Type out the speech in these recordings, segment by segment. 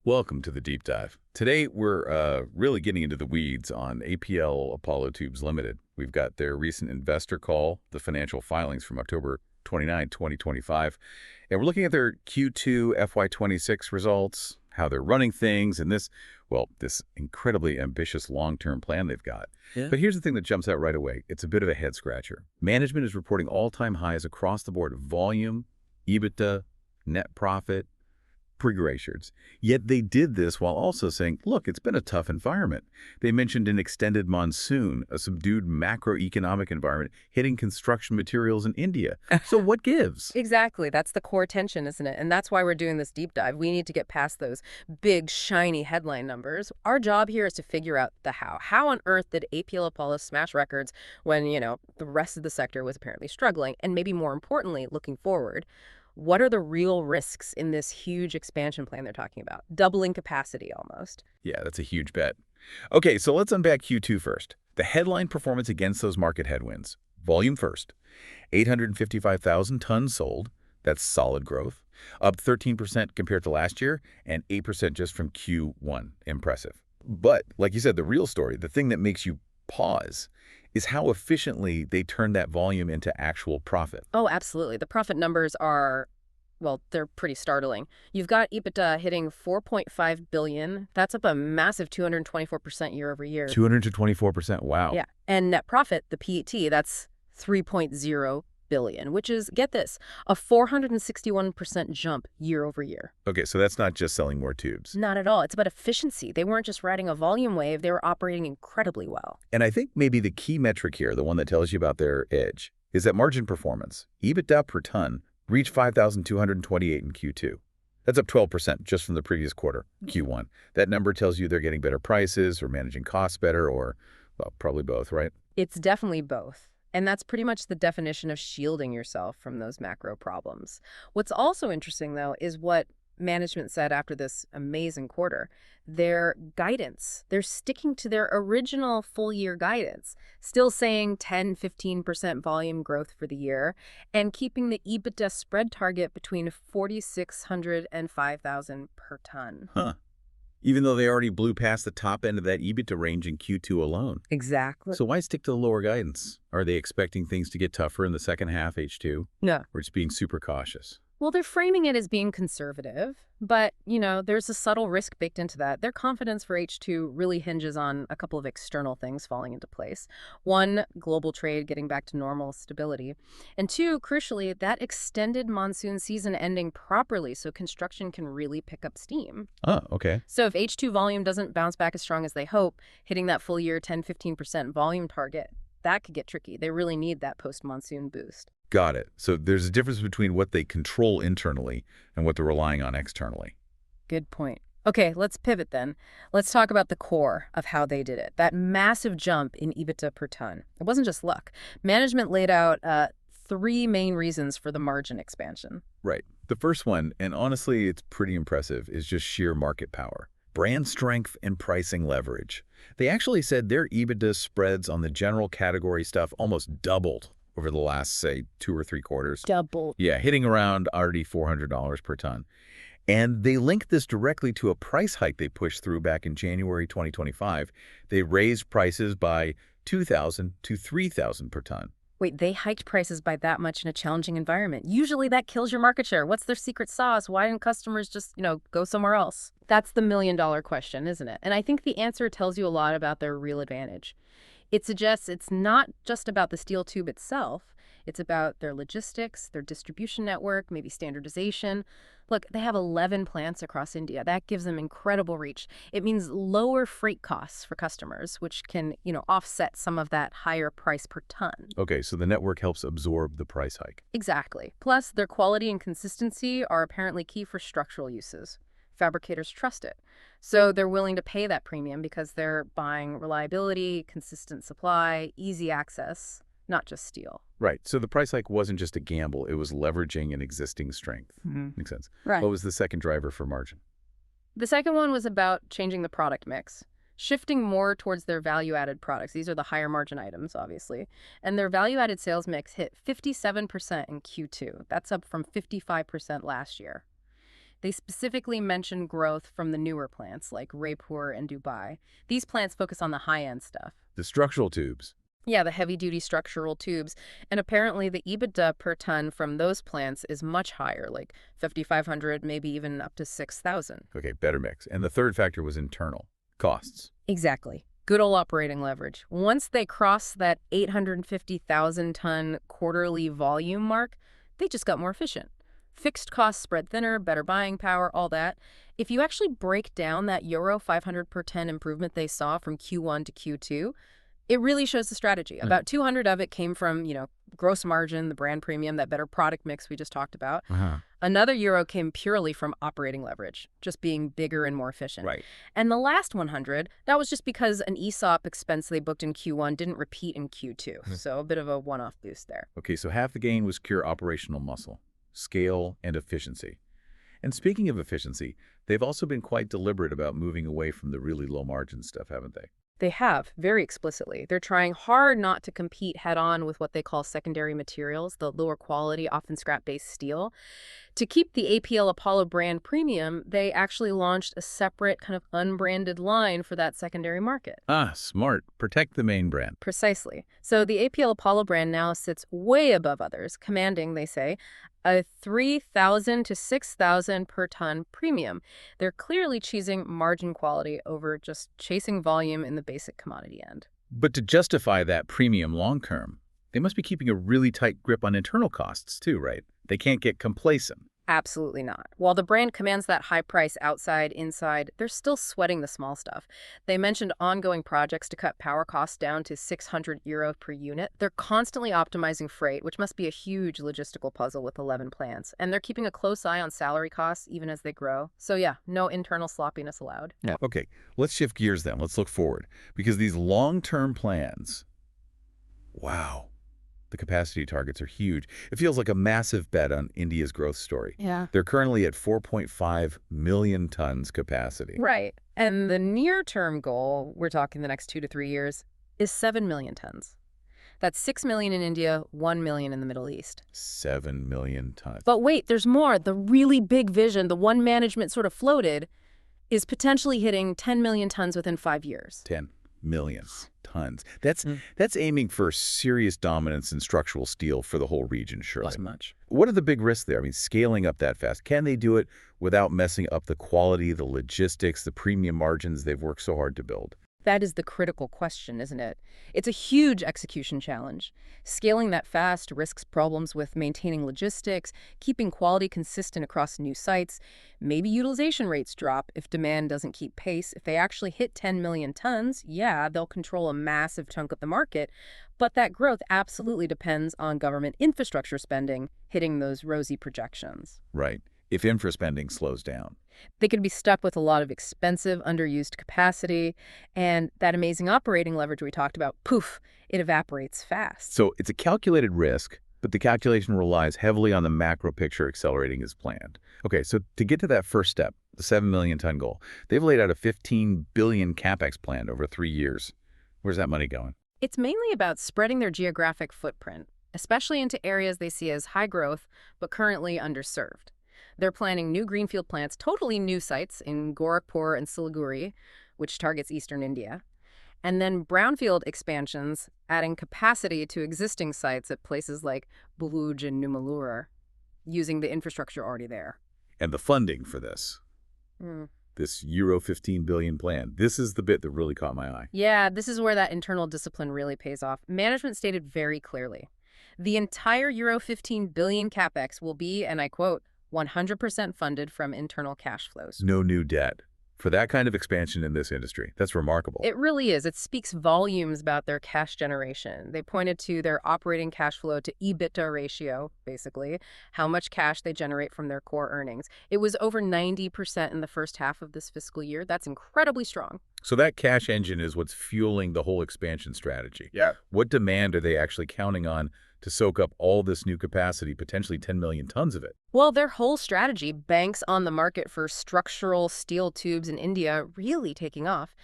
Welcome to the deep dive. Today, we're really getting into the weeds on APL Apollo Tubes Ltd. We've got their recent investor call, the financial filings from October 29, 2025, and we're looking at their Q2 FY26 results, how they're running things, and this incredibly ambitious long-term plan they've got. Yeah. But here's the thing that jumps out right away. It's a bit of a head-scratcher. Management is reporting all-time highs across the board: volume, EBITDA, net profit, pre-ratios. Yet they did this while also saying, look, it's been a tough environment. They mentioned an extended monsoon, a subdued macroeconomic environment hitting construction materials in India. So what gives? Exactly. That's the core tension, isn't it? And that's why we're doing this deep dive. We need to get past those big, shiny headline numbers. Our job here is to figure out the how. How on earth did APL Apollo smash records when, the rest of the sector was apparently struggling? And maybe more importantly, looking forward, what are the real risks in this huge expansion plan they're talking about? Doubling capacity almost. Yeah, that's a huge bet. Okay, so let's unpack Q2 first. The headline performance against those market headwinds. Volume first. 855,000 tons sold. That's solid growth. Up 13% compared to last year and 8% just from Q1. Impressive. But, like you said, the real story, the thing that makes you pause, is how efficiently they turn that volume into actual profit. Oh, absolutely. The profit numbers are, well, they're pretty startling. You've got EBITDA hitting 4.5 billion. That's up a massive 224% year over year. 224%, wow. Yeah. And net profit, the PET, that's 3.0 billion, which is, get this, a 461% jump year over year. Okay, so that's not just selling more tubes. Not at all. It's about efficiency. They weren't just riding a volume wave, they were operating incredibly well. And I think maybe the key metric here, the one that tells you about their edge, is that margin performance. EBITDA per ton reached 5,228 in Q2. That's up 12% just from the previous quarter, Q1. That number tells you they're getting better prices or managing costs better or, well, probably both, right? It's definitely both. And that's pretty much the definition of shielding yourself from those macro problems. What's also interesting, though, is what management said after this amazing quarter. Their guidance, they're sticking to their original full-year guidance, still saying 10-15% volume growth for the year, and keeping the EBITDA spread target between 4,600 and 5,000 per ton. Huh. Even though they already blew past the top end of that EBITDA range in Q2 alone. Exactly. So why stick to the lower guidance? Are they expecting things to get tougher in the second half, H2? No. Or just being super cautious? Well, they're framing it as being conservative, but, there's a subtle risk baked into that. Their confidence for H2 really hinges on a couple of external things falling into place. One, global trade getting back to normal stability. And two, crucially, that extended monsoon season ending properly so construction can really pick up steam. Oh, okay. So if H2 volume doesn't bounce back as strong as they hope, hitting that full year 10-15% volume target, that could get tricky. They really need that post-monsoon boost. Got it. So there's a difference between what they control internally and what they're relying on externally. Good point. Okay, let's pivot then. Let's talk about the core of how they did it. That massive jump in EBITDA per ton. It wasn't just luck. Management laid out three main reasons for the margin expansion. Right. The first one, and honestly, it's pretty impressive, is just sheer market power. Brand strength and pricing leverage. They actually said their EBITDA spreads on the general category stuff almost doubled over the last, say, 2 or 3 quarters. Double. Yeah, hitting around already $400 per ton. And they linked this directly to a price hike they pushed through back in January 2025. They raised prices by $2,000 to $3,000 per ton. Wait, they hiked prices by that much in a challenging environment. Usually that kills your market share. What's their secret sauce? Why didn't customers just, go somewhere else? That's the million-dollar question, isn't it? And I think the answer tells you a lot about their real advantage. It suggests it's not just about the steel tube itself. It's about their logistics, their distribution network, maybe standardization. Look, they have 11 plants across India. That gives them incredible reach. It means lower freight costs for customers, which can, offset some of that higher price per ton. Okay, so the network helps absorb the price hike. Exactly. Plus, their quality and consistency are apparently key for structural uses. Fabricators trust it. So they're willing to pay that premium because they're buying reliability, consistent supply, easy access, not just steel. Right. So the price hike wasn't just a gamble. It was leveraging an existing strength. Makes sense. Right. What was the second driver for margin? The second one was about changing the product mix, shifting more towards their value-added products. These are the higher margin items, obviously. And their value-added sales mix hit 57% in Q2. That's up from 55% last year. They specifically mention growth from the newer plants like Raipur and Dubai. These plants focus on the high-end stuff. The structural tubes. Yeah, the heavy-duty structural tubes. And apparently the EBITDA per ton from those plants is much higher, like 5,500, maybe even up to 6,000. Okay, better mix. And the third factor was internal. Costs. Exactly. Good old operating leverage. Once they cross that 850,000-ton quarterly volume mark, they just got more efficient. Fixed costs spread thinner, better buying power, all that. If you actually break down that euro 500 per ton improvement they saw from Q1 to Q2, it really shows the strategy. About 200 of it came from, gross margin, the brand premium, that better product mix we just talked about. Another euro came purely from operating leverage, just being bigger and more efficient. Right. And the last 100, that was just because an ESOP expense they booked in Q1 didn't repeat in Q2. So a bit of a one-off boost there. Okay, so half the gain was pure operational muscle, scale, and efficiency. And speaking of efficiency, they've also been quite deliberate about moving away from the really low-margin stuff, haven't they? They have, very explicitly. They're trying hard not to compete head-on with what they call secondary materials, the lower quality, often scrap-based steel. To keep the APL Apollo brand premium, they actually launched a separate kind of unbranded line for that secondary market. Ah, smart. Protect the main brand. Precisely. So the APL Apollo brand now sits way above others, commanding, they say, a 3,000 to 6,000 per ton premium. They're clearly choosing margin quality over just chasing volume in the basic commodity end. But to justify that premium long-term, they must be keeping a really tight grip on internal costs too, right? They can't get complacent. Absolutely not. While the brand commands that high price outside, inside, they're still sweating the small stuff. They mentioned ongoing projects to cut power costs down to 600 euro per unit. They're constantly optimizing freight, which must be a huge logistical puzzle with 11 plants. And they're keeping a close eye on salary costs even as they grow. So yeah, no internal sloppiness allowed. Yeah. Okay, let's shift gears then. Let's look forward. Because these long-term plans, wow. The capacity targets are huge. It feels like a massive bet on India's growth story. Yeah. They're currently at 4.5 million tons capacity. Right. And the near-term goal, we're talking the next 2 to 3 years, is 7 million tons. That's 6 million in India, 1 million in the Middle East. 7 million tons. But wait, there's more. The really big vision, the one management sort of floated, is potentially hitting 10 million tons within 5 years. 10 million tons. That's aiming for serious dominance in structural steel for the whole region, surely. Not much. What are the big risks there? I mean, scaling up that fast. Can they do it without messing up the quality, the logistics, the premium margins they've worked so hard to build? That is the critical question, isn't it? It's a huge execution challenge. Scaling that fast risks problems with maintaining logistics, keeping quality consistent across new sites. Maybe utilization rates drop if demand doesn't keep pace. If they actually hit 10 million tons, yeah, they'll control a massive chunk of the market. But that growth absolutely depends on government infrastructure spending hitting those rosy projections. Right. If infra spending slows down. They could be stuck with a lot of expensive, underused capacity, and that amazing operating leverage we talked about, poof, it evaporates fast. So it's a calculated risk, but the calculation relies heavily on the macro picture accelerating as planned. Okay, so to get to that first step, the 7 million ton goal, they've laid out a 15 billion capex plan over 3 years. Where's that money going? It's mainly about spreading their geographic footprint, especially into areas they see as high growth, but currently underserved. They're planning new greenfield plants, totally new sites in Gorakhpur and Siliguri, which targets eastern India, and then brownfield expansions, adding capacity to existing sites at places like Buluj and Numalur, using the infrastructure already there. And the funding for this, this euro 15 billion plan, this is the bit that really caught my eye. Yeah, this is where that internal discipline really pays off. Management stated very clearly, the entire euro 15 billion capex will be, and I quote, 100% funded from internal cash flows. No new debt. For that kind of expansion in this industry, that's remarkable. It really is. It speaks volumes about their cash generation. They pointed to their operating cash flow to EBITDA ratio, basically, how much cash they generate from their core earnings. It was over 90% in the first half of this fiscal year. That's incredibly strong. So that cash engine is what's fueling the whole expansion strategy. Yeah. What demand are they actually counting on to soak up all this new capacity, potentially 10 million tons of it? Well, their whole strategy banks on the market for structural steel tubes in India really taking off.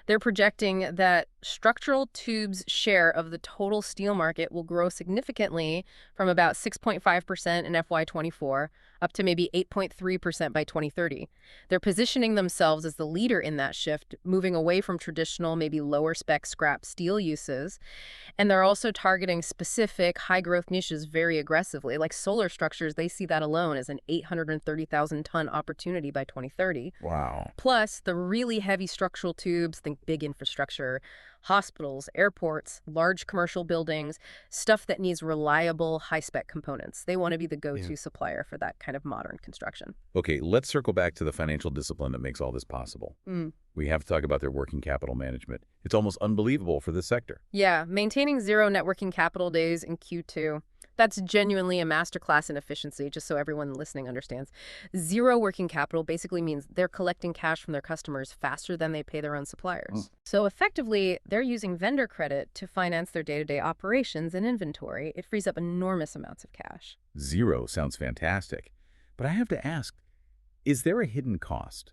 They're projecting that structural tubes' share of the total steel market will grow significantly from about 6.5% in FY24 up to maybe 8.3% by 2030. They're positioning themselves as the leader in that shift, moving away from traditional, maybe lower spec scrap steel uses. And they're also targeting specific high growth niches very aggressively, like solar structures. They see that alone as an 830,000 ton opportunity by 2030. Wow. Plus, the really heavy structural tubes, think big infrastructure, hospitals, airports, large commercial buildings, stuff that needs reliable, high-spec components. They want to be the go-to supplier for that kind of modern construction. Okay, let's circle back to the financial discipline that makes all this possible. We have to talk about their working capital management. It's almost unbelievable for this sector. Yeah, maintaining zero net working capital days in Q2. That's genuinely a masterclass in efficiency, just so everyone listening understands. Zero working capital basically means they're collecting cash from their customers faster than they pay their own suppliers. So effectively, they're using vendor credit to finance their day-to-day operations and inventory. It frees up enormous amounts of cash. Zero sounds fantastic. But I have to ask, is there a hidden cost?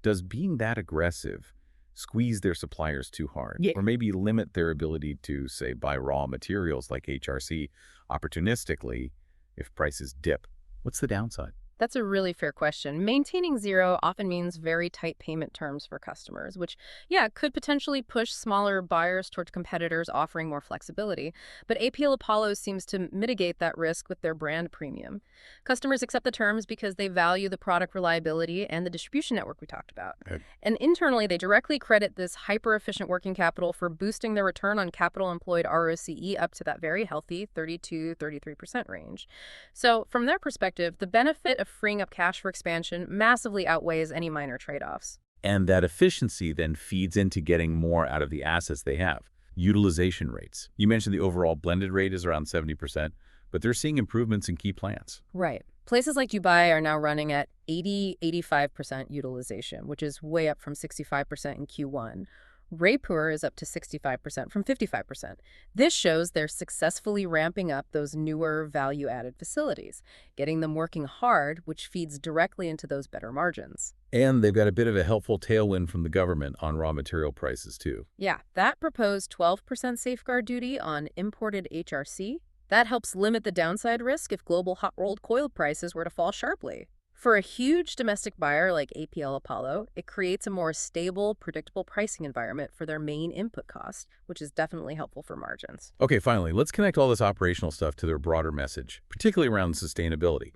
Does being that aggressive squeeze their suppliers too hard? Yeah. Or maybe limit their ability to, say, buy raw materials like HRC opportunistically if prices dip? What's the downside? That's a really fair question. Maintaining zero often means very tight payment terms for customers, which, yeah, could potentially push smaller buyers toward competitors offering more flexibility. But APL Apollo seems to mitigate that risk with their brand premium. Customers accept the terms because they value the product reliability and the distribution network we talked about. Okay. And internally, they directly credit this hyper-efficient working capital for boosting their return on capital employed ROCE up to that very healthy 32-33% range. So from their perspective, the benefit of freeing up cash for expansion massively outweighs any minor trade-offs. And that efficiency then feeds into getting more out of the assets they have. Utilization rates. You mentioned the overall blended rate is around 70%, but they're seeing improvements in key plants. Right. Places like Dubai are now running at 85% utilization, which is way up from 65% in Q1. Raipur is up to 65% from 55%. This shows they're successfully ramping up those newer value-added facilities, getting them working hard, which feeds directly into those better margins. And they've got a bit of a helpful tailwind from the government on raw material prices, too. Yeah, that proposed 12% safeguard duty on imported HRC, that helps limit the downside risk if global hot-rolled coil prices were to fall sharply. For a huge domestic buyer like APL Apollo, it creates a more stable, predictable pricing environment for their main input cost, which is definitely helpful for margins. Okay, finally, let's connect all this operational stuff to their broader message, particularly around sustainability.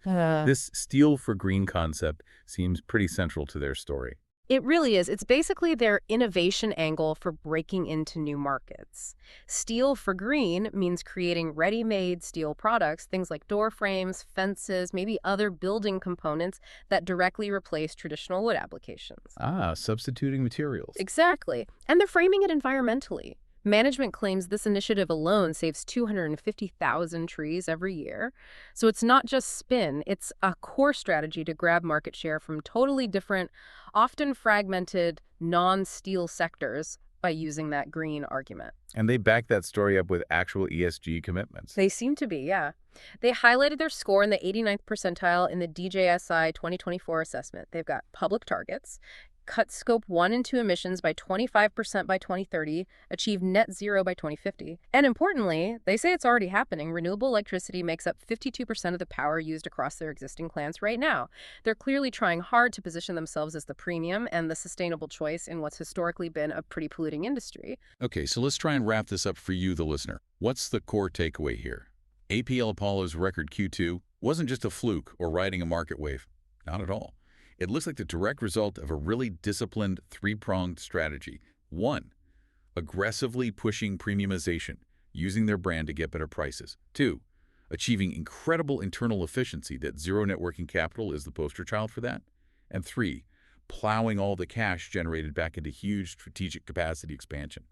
This steel for green concept seems pretty central to their story. It really is. It's basically their innovation angle for breaking into new markets. Steel for green means creating ready-made steel products, things like door frames, fences, maybe other building components that directly replace traditional wood applications. Substituting materials. Exactly. And they're framing it environmentally. Management claims this initiative alone saves 250,000 trees every year. So it's not just spin, it's a core strategy to grab market share from totally different, often fragmented, non-steel sectors by using that green argument. And they back that story up with actual ESG commitments. They seem to be, yeah. They highlighted their score in the 89th percentile in the DJSI 2024 assessment. They've got public targets, cut Scope 1 and 2 emissions by 25% by 2030, achieve net zero by 2050. And importantly, they say it's already happening. Renewable electricity makes up 52% of the power used across their existing plants right now. They're clearly trying hard to position themselves as the premium and the sustainable choice in what's historically been a pretty polluting industry. Okay, so let's try and wrap this up for you, the listener. What's the core takeaway here? APL Apollo's record Q2 wasn't just a fluke or riding a market wave. Not at all. It looks like the direct result of a really disciplined three-pronged strategy. 1, aggressively pushing premiumization, using their brand to get better prices. 2, achieving incredible internal efficiency that zero net working capital is the poster child for that. And 3, plowing all the cash generated back into huge strategic capacity expansion.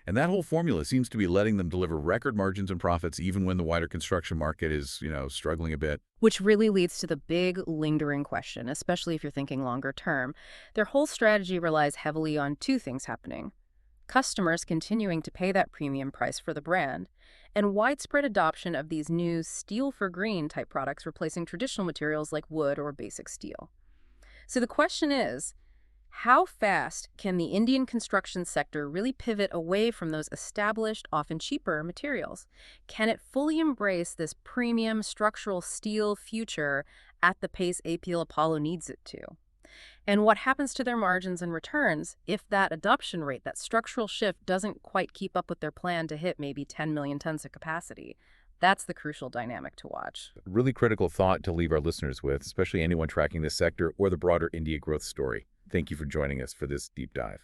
And that whole formula seems to be letting them deliver record margins and profits even when the wider construction market is, struggling a bit. Which really leads to the big, lingering question, especially if you're thinking longer term. Their whole strategy relies heavily on two things happening: customers continuing to pay that premium price for the brand, and widespread adoption of these new steel for green type products replacing traditional materials like wood or basic steel. So the question is, How fast can the Indian construction sector really pivot away from those established, often cheaper materials? Can it fully embrace this premium structural steel future at the pace APL Apollo needs it to? And what happens to their margins and returns if that adoption rate, that structural shift, doesn't quite keep up with their plan to hit maybe 10 million tons of capacity? That's the crucial dynamic to watch. Really critical thought to leave our listeners with, especially anyone tracking this sector or the broader India growth story. Thank you for joining us for this deep dive.